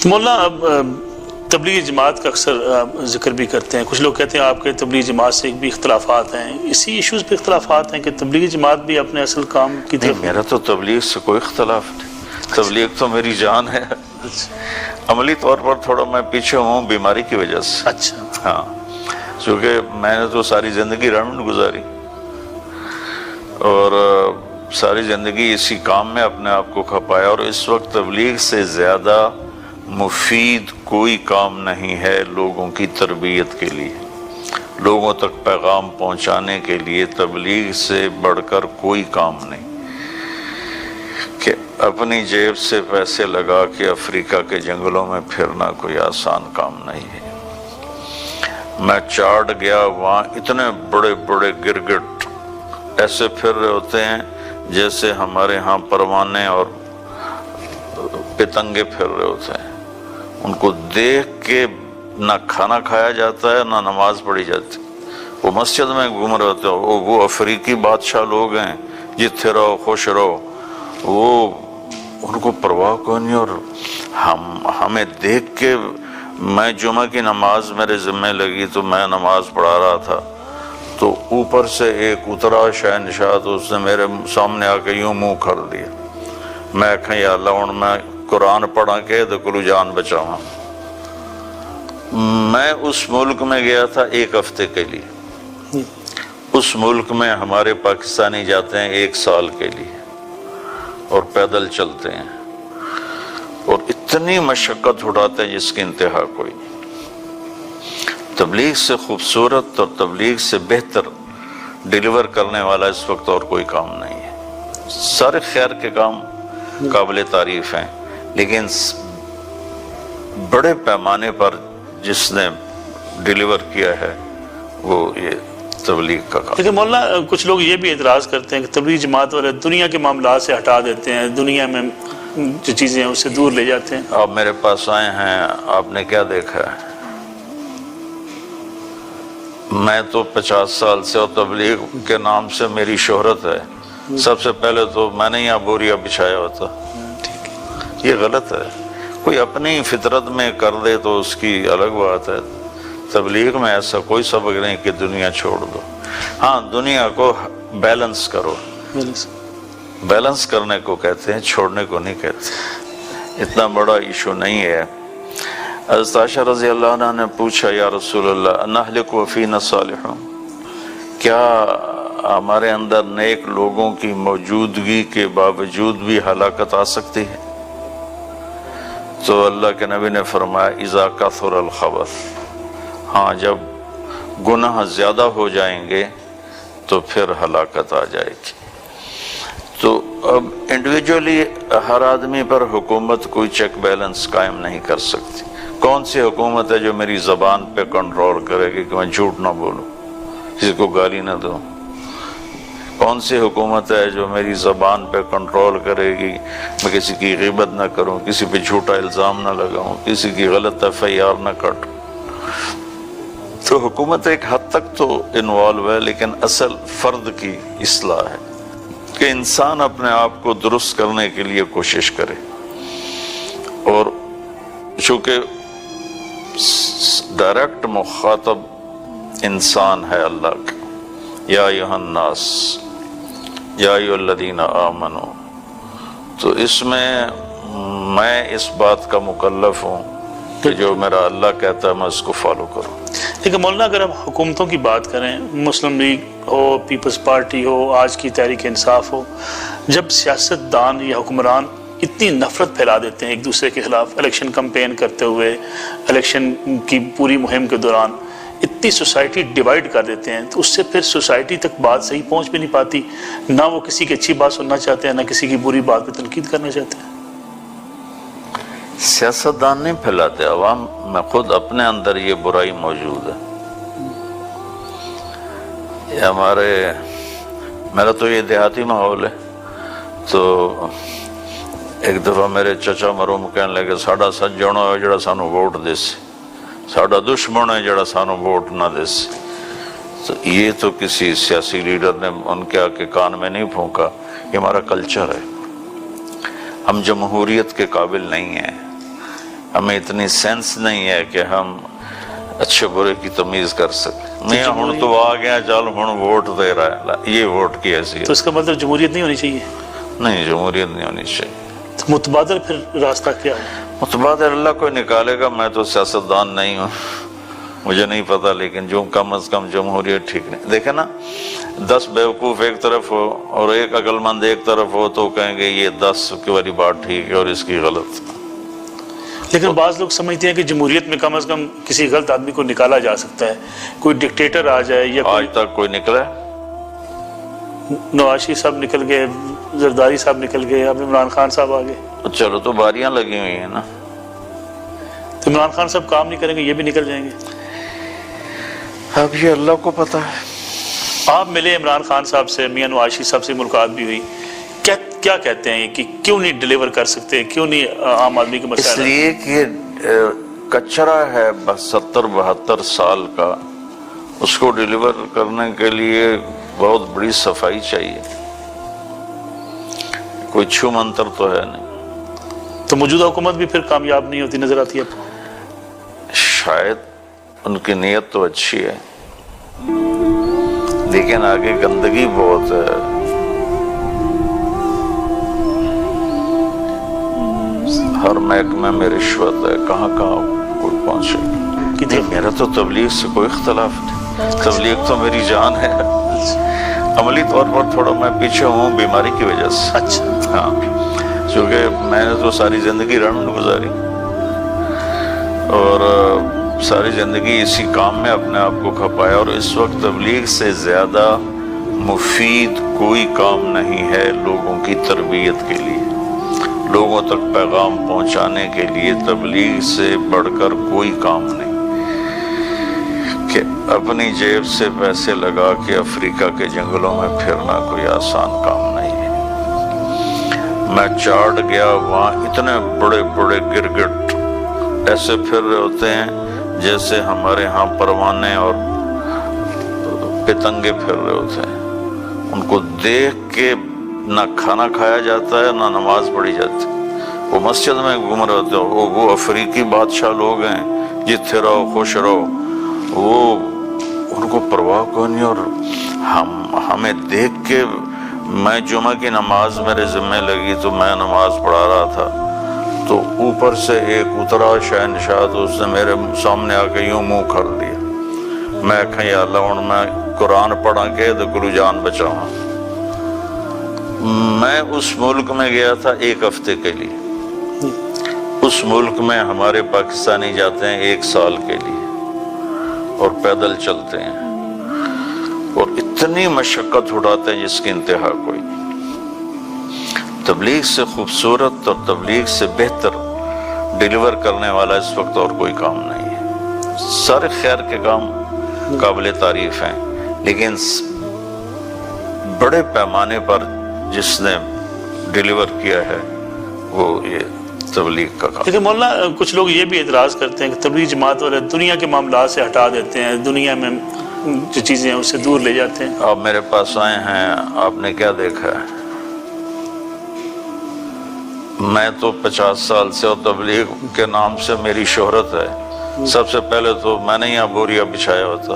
مولانا اب تبلیغی جماعت کا اکثر ذکر بھی کرتے ہیں، کچھ لوگ کہتے ہیں آپ کے تبلیغی جماعت سے بھی اختلافات ہیں، اسی ایشوز پہ اختلافات ہیں کہ تبلیغی جماعت بھی اپنے اصل کام کی طرف؟ میرا تو تبلیغ سے کوئی اختلاف نہیں، تبلیغ تو میری جان ہے۔ عملی طور پر تھوڑا میں پیچھے ہوں بیماری کی وجہ سے۔ اچھا، ہاں، چونکہ میں نے تو ساری زندگی رن گزاری اور ساری زندگی اسی کام میں اپنے آپ کو کھپایا، اور اس وقت تبلیغ سے زیادہ مفید کوئی کام نہیں ہے لوگوں کی تربیت کے لیے، لوگوں تک پیغام پہنچانے کے لیے تبلیغ سے بڑھ کر کوئی کام نہیں کہ اپنی جیب سے پیسے لگا کے افریقہ کے جنگلوں میں پھرنا کوئی آسان کام نہیں ہے۔ میں چاٹ گیا، وہاں اتنے بڑے بڑے گرگٹ ایسے پھر رہے ہوتے ہیں جیسے ہمارے ہاں پروانے اور پتنگے پھر رہے ہوتے ہیں، ان کو دیکھ کے نہ کھانا کھایا جاتا ہے نہ نماز پڑھی جاتی۔ وہ مسجد میں گھوم رہے ہوتے ہیں، وہ افریقی بادشاہ لوگ ہیں، جتھے رہو خوش رہو، وہ ان کو پرواہ کوئی نہیں۔ اور ہمیں دیکھ کے میں جمعہ کی نماز میرے ذمہ لگی تو میں نماز پڑھا رہا تھا، تو اوپر سے ایک اترا شہنشاہ، تو اس نے میرے سامنے آ کے یوں منہ کر دیا۔ میں کہا یا اللہ ہن میں قرآن پڑھا کے تو کلو جان بچاواں۔ میں اس ملک میں گیا تھا 1 ہفتے کے لیے، اس ملک میں ہمارے پاکستانی جاتے ہیں 1 سال کے لیے اور پیدل چلتے ہیں اور اتنی مشقت اٹھاتے ہیں جس کی انتہا کوئی نہیں۔ تبلیغ سے خوبصورت اور تبلیغ سے بہتر ڈیلیور کرنے والا اس وقت اور کوئی کام نہیں ہے۔ سارے خیر کے کام قابل تعریف ہیں، لیکن بڑے پیمانے پر جس نے ڈیلیور کیا ہے وہ یہ تبلیغ کا کام۔ لیکن مولانا کچھ لوگ یہ بھی اعتراض کرتے ہیں کہ تبلیغ جماعت والے دنیا کے معاملات سے ہٹا دیتے ہیں، دنیا میں جو چیزیں ہیں اس سے دور لے جاتے ہیں۔ آپ میرے پاس آئے ہیں، آپ نے کیا دیکھا ہے؟ میں تو 50 سال سے، اور تبلیغ کے نام سے میری شہرت ہے، سب سے پہلے تو میں نے یہاں بوریا بچھایا ہوتا۔ یہ غلط ہے، کوئی اپنی فطرت میں کر دے تو اس کی الگ بات ہے۔ تبلیغ میں ایسا کوئی سبق نہیں کہ دنیا چھوڑ دو، ہاں دنیا کو بیلنس کرو، بیلنس کرنے کو کہتے ہیں، چھوڑنے کو نہیں کہتے۔ اتنا بڑا ایشو نہیں ہے۔ حضرت عائشہ رضی اللہ عنہ نے پوچھا یا رسول اللہ نہلک وفینا صالحون، کیا ہمارے اندر نیک لوگوں کی موجودگی کے باوجود بھی ہلاکت آ سکتی ہے؟ تو اللہ کے نبی نے فرمایا اذا کثر الخبث، ہاں جب گناہ زیادہ ہو جائیں گے تو پھر ہلاکت آ جائے گی۔ تو اب انڈیویجولی ہر آدمی پر حکومت کوئی چیک بیلنس قائم نہیں کر سکتی۔ کون سی حکومت ہے جو میری زبان پہ کنٹرول کرے گی کہ میں جھوٹ نہ بولوں، کسی کو گالی نہ دوں؟ کون سی حکومت ہے جو میری زبان پہ کنٹرول کرے گی میں کسی کی غیبت نہ کروں، کسی پہ جھوٹا الزام نہ لگاؤں، کسی کی غلط FIR نہ کاٹوں؟ تو حکومت ایک حد تک تو انوالو ہے، لیکن اصل فرد کی اصلاح ہے کہ انسان اپنے آپ کو درست کرنے کے لیے کوشش کرے، اور چونکہ ڈائریکٹ مخاطب انسان ہے اللہ کا، یا ایھا الناس یا ایھا الذین آمنوا، تو اس میں اس بات کا مکلف ہوں کہ جو میرا اللہ کہتا ہے میں اس کو فالو کروں۔ لیکن مولانا اگر ہم حکومتوں کی بات کریں، مسلم لیگ ہو، پیپلز پارٹی ہو، آج کی تحریک انصاف ہو، جب سیاست دان یا حکمران اتنی نفرت پھیلا دیتے ہیں ایک دوسرے کے خلاف، الیکشن کمپین کرتے ہوئے، الیکشن کی پوری مہم کے دوران اتنی سوسائٹی ڈیوائیڈ کر دیتے ہیں، تو اس سے پھر سوسائٹی تک بات صحیح پہنچ بھی نہیں پاتی، نہ وہ کسی کی اچھی بات سننا چاہتے ہیں، نہ کسی کی بری بات پہ تنقید کرنا چاہتے ہیں۔ سیاستدان نہیں پھیلاتے، عوام میں خود اپنے اندر یہ برائی موجود ہے۔ یہ میرا تو یہ دیہاتی ماحول ہے، تو ایک دفعہ میرے چچا مرحوم کہنے لگے ساڈا سجنا ہے جڑا سانو ووٹ دے سی، ساڈا دشمن ہے جڑا سانو ووٹ نہ دے سی۔ تو یہ تو کسی سیاسی لیڈر نے ان کے آ کے کان میں نہیں پھونکا، یہ ہمارا کلچر ہے۔ ہم جمہوریت کے قابل نہیں ہیں، ہمیں اتنی سینس نہیں ہے کہ ہم اچھے برے کی تمیز کر سکیں. میں ہوں تو آ گیا چل ہوں ووٹ دے رہا ہے, یہ ووٹ کی حیثیت. تو اس کا مطلب جمہوریت نہیں ہونی چاہیے؟ نہیں, جمہوریت نہیں ہونی چاہیے. تو متبادل پھر راستہ کیا ہے؟ متبادل اللہ کوئی نکالے گا. میں تو سیاستدان نہیں ہوں, مجھے نہیں پتا, لیکن جو کم از کم جمہوریت ٹھیک نہیں. دیکھیں نا, 10 بیوقوف ایک طرف ہو اور ایک عقل مند ایک طرف ہو تو کہیں گے یہ 10 کی والی بات ٹھیک ہے اور اس کی غلط. لیکن بعض لوگ سمجھتے ہیں کہ جمہوریت میں کم از کم کسی غلط آدمی کو نکالا جا سکتا ہے, کوئی ڈکٹیٹر آ جائے یا آج تک کوئی نکلا؟ نواز شریف صاحب نکل گئے, زرداری صاحب نکل گئے, اب عمران خان صاحب آ گئے. چلو تو باریاں لگی ہوئی ہیں نا. تو عمران خان صاحب کام نہیں کریں گے, یہ بھی نکل جائیں گے. اب یہ اللہ کو پتا ہے. آپ ملے عمران خان صاحب سے, میاں نواز شریف صاحب سے ملاقات بھی ہوئی, کیا کہتے ہیں کہ کیوں نہیں ڈیلیور کر سکتے, کیوں نہیں عام آدمی کے مسائل؟ اس لیے کہ کچرا ہے 70-72 سال کا, اس کو ڈیلیور کرنے کے لیے بہت بڑی صفائی چاہیے. کوئی چھو منتر تو ہے نہیں. تو موجودہ حکومت بھی پھر کامیاب نہیں ہوتی نظر آتی ہے آپ کو؟ شاید ان کی نیت تو اچھی ہے لیکن آگے گندگی بہت ہے. ہر محکمے میں رشوت ہے, کہاں کوئی پہنچے. نہیں, میرا تو تبلیغ سے کوئی اختلاف نہیں, تبلیغ تو میری جان ہے. عملی طور پر تھوڑا میں پیچھے ہوں بیماری کی وجہ سے. اچھا. ہاں, چونکہ میں نے تو ساری زندگی رن گزاری اور ساری زندگی اسی کام میں اپنے آپ کو کھپایا, اور اس وقت تبلیغ سے زیادہ مفید کوئی کام نہیں ہے لوگوں کی تربیت کے لیے, لوگوں تک پیغام پہنچانے کے لیے. تبلیغ سے بڑھ کر کوئی کام نہیں کہ اپنی جیب سے پیسے لگا کے افریقہ کے جنگلوں میں پھرنا کوئی آسان کام نہیں ہے. میں چاڑ گیا, وہاں اتنے بڑے بڑے گرگٹ ایسے پھر رہے ہوتے ہیں جیسے ہمارے ہاں پروانے اور پتنگے پھر رہے ہوتے ہیں. ان کو دیکھ کے نہ کھانا کھایا جاتا ہے نہ نماز پڑھی جاتی. وہ مسجد میں گھوم رہے ہوتے ہیں, وہ افریقی بادشاہ لوگ ہیں, جتھے رہو خوش رہو, وہ ان کو پرواہ کوئی نہیں. اور ہمیں دیکھ کے, میں جمعہ کی نماز میرے ذمہ لگی تو میں نماز پڑھا رہا تھا, تو اوپر سے ایک اترا شہنشاہ, تو اس نے میرے سامنے آ کے یوں منہ کر دیا. میں کہیں یا اللہ ہوں میں قرآن پڑھا کے تو گلو جان بچاؤں. میں اس ملک میں گیا تھا 1 ہفتے کے لیے. اس ملک میں ہمارے پاکستانی جاتے ہیں 1 سال کے لیے اور پیدل چلتے ہیں اور اتنی مشقت اٹھاتے ہیں جس کی انتہا کوئی نہیں. تبلیغ سے خوبصورت اور تبلیغ سے بہتر ڈیلیور کرنے والا اس وقت اور کوئی کام نہیں ہے. سارے خیر کے کام قابل تعریف ہیں, لیکن بڑے پیمانے پر جس نے ڈیلیور کیا ہے وہ یہ تبلیغ کا کام. لیکن مولانا کچھ لوگ یہ بھی اعتراض کرتے ہیں کہ تبلیغ جماعت والے دنیا کے معاملات سے ہٹا دیتے ہیں, دنیا میں جو چیزیں ہیں اس سے دور لے جاتے ہیں. آپ میرے پاس آئے ہیں, آپ نے کیا دیکھا ہے؟ میں تو 50 سال سے, اور تبلیغ کے نام سے میری شہرت ہے. سب سے پہلے تو میں نے یہاں بوریا بچھایا ہوتا,